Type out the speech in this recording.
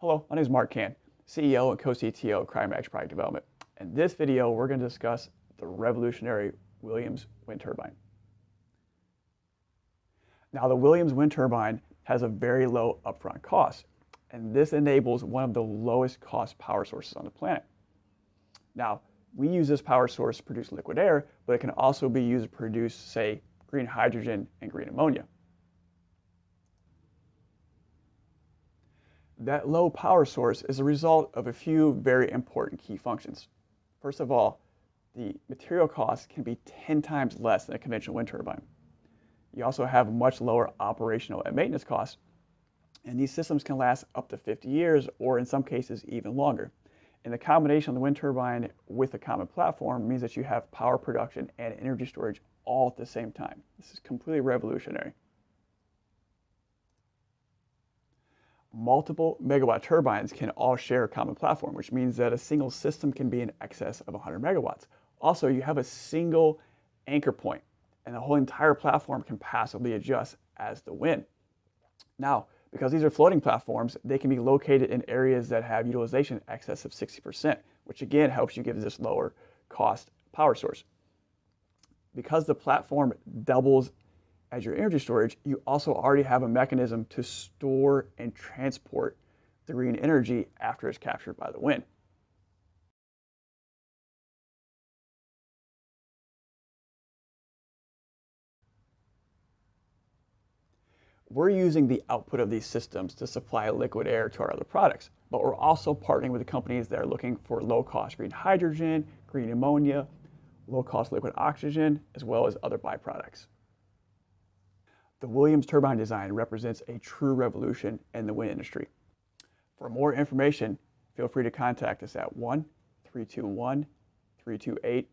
Hello, my name is Mark Can, CEO and co-CTO of CryomatiKs Product Development. In this video, we're going to discuss the revolutionary Williams wind turbine. Now, the Williams wind turbine has a very low upfront cost, and this enables one of the lowest cost power sources on the planet. Now, we use this power source to produce liquid air, but it can also be used to produce, say, green hydrogen and green ammonia. That low power source is a result of a few very important key functions. First of all, the material cost can be 10 times less than a conventional wind turbine. You also have much lower operational and maintenance costs, and these systems can last up to 50 years or in some cases even longer. And the combination of the wind turbine with a common platform means that you have power production and energy storage all at the same time. This is completely revolutionary. Multiple megawatt turbines can all share a common platform, which means that a single system can be in excess of 100 megawatts. Also, you have a single anchor point, and the whole entire platform can passively adjust as the wind. Now, because these are floating platforms, they can be located in areas that have utilization in excess of 60%, which again helps you give this lower cost power source. Because the platform doubles as your energy storage, you also already have a mechanism to store and transport the green energy after it's captured by the wind. We're using the output of these systems to supply liquid air to our other products, but we're also partnering with the companies that are looking for low-cost green hydrogen, green ammonia, low-cost liquid oxygen, as well as other byproducts. The Williams turbine design represents a true revolution in the wind industry. For more information, feel free to contact us at 1-321-328-0850.